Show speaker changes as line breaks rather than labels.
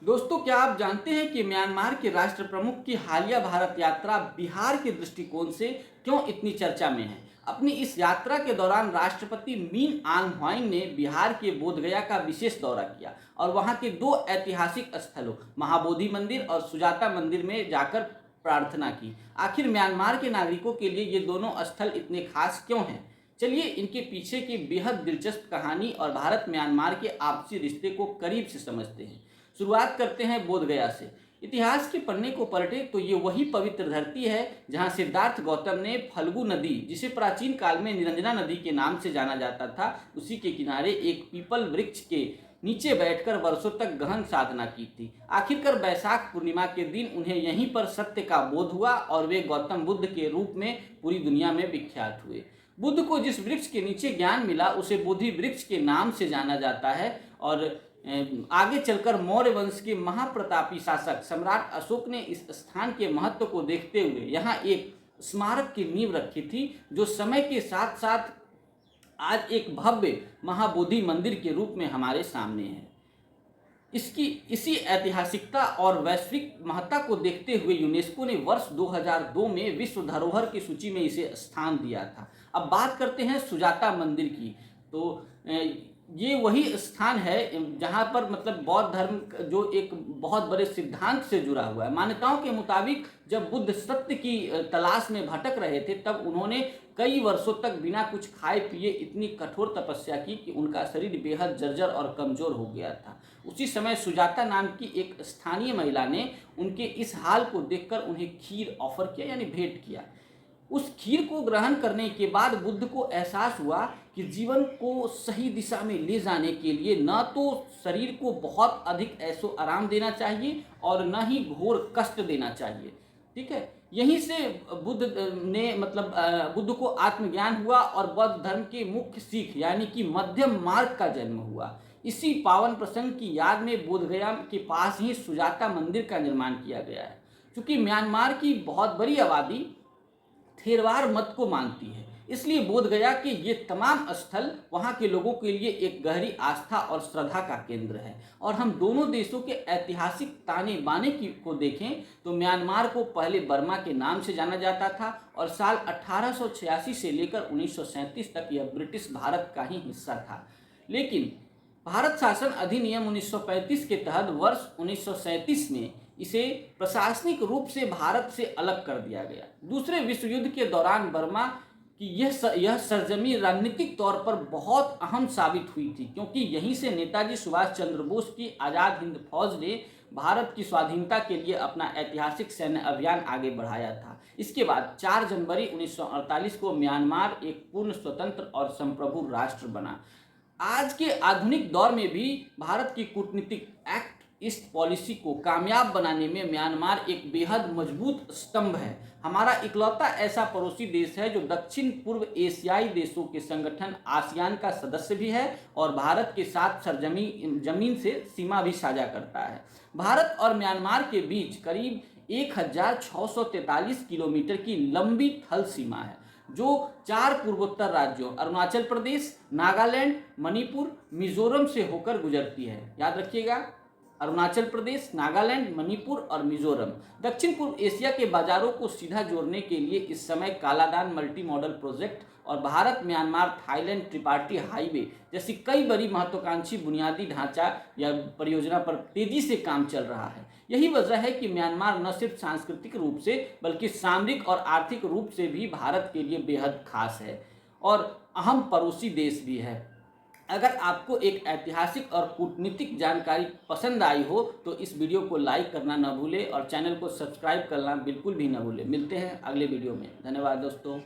दोस्तों, क्या आप जानते हैं कि म्यांमार के राष्ट्र प्रमुख की हालिया भारत यात्रा बिहार के दृष्टिकोण से क्यों इतनी चर्चा में है? अपनी इस यात्रा के दौरान राष्ट्रपति मीन आंग ह्वाइंग ने बिहार के बोधगया का विशेष दौरा किया और वहां के दो ऐतिहासिक स्थलों महाबोधि मंदिर और सुजाता मंदिर में जाकर प्रार्थना की। आखिर म्यांमार के नागरिकों के लिए ये दोनों स्थल इतने खास क्यों हैं? चलिए इनके पीछे की बेहद दिलचस्प कहानी और भारत म्यांमार के आपसी रिश्ते को करीब से समझते हैं। शुरुआत करते हैं बोधगया से। इतिहास के पन्ने को पलटे तो ये वही पवित्र धरती है जहाँ सिद्धार्थ गौतम ने फल्गु नदी, जिसे प्राचीन काल में निरंजना नदी के नाम से जाना जाता था, उसी के किनारे एक पीपल वृक्ष के नीचे बैठकर वर्षों तक गहन साधना की थी। आखिरकार बैसाख पूर्णिमा के दिन उन्हें यहीं पर सत्य का बोध हुआ और वे गौतम बुद्ध के रूप में पूरी दुनिया में विख्यात हुए। बुद्ध को जिस वृक्ष के नीचे ज्ञान मिला उसे बोधि वृक्ष के नाम से जाना जाता है और आगे चलकर मौर्य वंश के महाप्रतापी शासक सम्राट अशोक ने इस स्थान के महत्व को देखते हुए यहाँ एक स्मारक की नींव रखी थी, जो समय के साथ साथ आज एक भव्य महाबोधि मंदिर के रूप में हमारे सामने है। इसी ऐतिहासिकता और वैश्विक महत्ता को देखते हुए यूनेस्को ने वर्ष 2002 में विश्व धरोहर की सूची में इसे स्थान दिया था। अब बात करते हैं सुजाता मंदिर की। तो ये वही स्थान है जहाँ पर मतलब बौद्ध धर्म जो एक बहुत बड़े सिद्धांत से जुड़ा हुआ है। मान्यताओं के मुताबिक जब बुद्ध सत्य की तलाश में भटक रहे थे तब उन्होंने कई वर्षों तक बिना कुछ खाए पिए इतनी कठोर तपस्या की कि उनका शरीर बेहद जर्जर और कमज़ोर हो गया था। उसी समय सुजाता नाम की एक स्थानीय महिला ने उनके इस हाल को देखकर उन्हें खीर ऑफर किया, यानी भेंट किया। उस खीर को ग्रहण करने के बाद बुद्ध को एहसास हुआ कि जीवन को सही दिशा में ले जाने के लिए न तो शरीर को बहुत अधिक ऐशो आराम देना चाहिए और न ही घोर कष्ट देना चाहिए। ठीक है, यहीं से बुद्ध को आत्मज्ञान हुआ और बौद्ध धर्म के मुख्य सीख यानी कि मध्यम मार्ग का जन्म हुआ। इसी पावन प्रसंग की याद में बोधगया के पास ही सुजाता मंदिर का निर्माण किया गया है। क्योंकि म्यांमार की बहुत बड़ी आबादी थेरवाद मत को मानती है, इसलिए बोधगया के ये तमाम स्थल वहाँ के लोगों के लिए एक गहरी आस्था और श्रद्धा का केंद्र है। और हम दोनों देशों के ऐतिहासिक ताने बाने को देखें तो म्यांमार को पहले बर्मा के नाम से जाना जाता था और साल 1886 से लेकर 1937 तक यह ब्रिटिश भारत का ही हिस्सा था। लेकिन भारत शासन अधिनियम 1935 के तहत वर्ष 1937 में इसे प्रशासनिक रूप से भारत से अलग कर दिया गया। दूसरे विश्व युद्ध के दौरान बर्मा की यह सरजमी रणनीतिक तौर पर बहुत अहम साबित हुई थी, क्योंकि यहीं से नेताजी सुभाष चंद्र बोस की आज़ाद हिंद फौज ने भारत की स्वाधीनता के लिए अपना ऐतिहासिक सैन्य अभियान आगे बढ़ाया था। इसके बाद 4 जनवरी 1948 को म्यांमार एक पूर्ण स्वतंत्र और संप्रभु राष्ट्र बना। आज के आधुनिक दौर में भी भारत की कूटनीतिक एक्ट ईस्ट पॉलिसी को कामयाब बनाने में म्यांमार एक बेहद मजबूत स्तंभ है। हमारा इकलौता ऐसा पड़ोसी देश है जो दक्षिण पूर्व एशियाई देशों के संगठन आसियान का सदस्य भी है और भारत के साथ जमीन से सीमा भी साझा करता है। भारत और म्यांमार के बीच करीब 1643 किलोमीटर की लंबी थल सीमा है, जो 4 पूर्वोत्तर राज्यों अरुणाचल प्रदेश, नागालैंड, मणिपुर, मिजोरम से होकर गुजरती है। याद रखिएगा, अरुणाचल प्रदेश, नागालैंड, मणिपुर और मिजोरम। दक्षिण पूर्व एशिया के बाजारों को सीधा जोड़ने के लिए इस समय कालादान मल्टी मॉडल प्रोजेक्ट और Bharat Myanmar Thailand Tripathi highway जैसी कई बड़ी महत्वाकांक्षी बुनियादी ढांचा या परियोजना पर तेजी से काम चल रहा है। यही वजह है कि म्यांमार न सिर्फ सांस्कृतिक रूप से बल्कि सामरिक और आर्थिक रूप से भी भारत के लिए बेहद खास है और अहम पड़ोसी देश भी है। अगर आपको एक ऐतिहासिक और कूटनीतिक जानकारी पसंद आई हो तो इस वीडियो को लाइक करना न भूलें और चैनल को सब्सक्राइब करना बिल्कुल भी न भूलें। मिलते हैं अगले वीडियो में। धन्यवाद दोस्तों।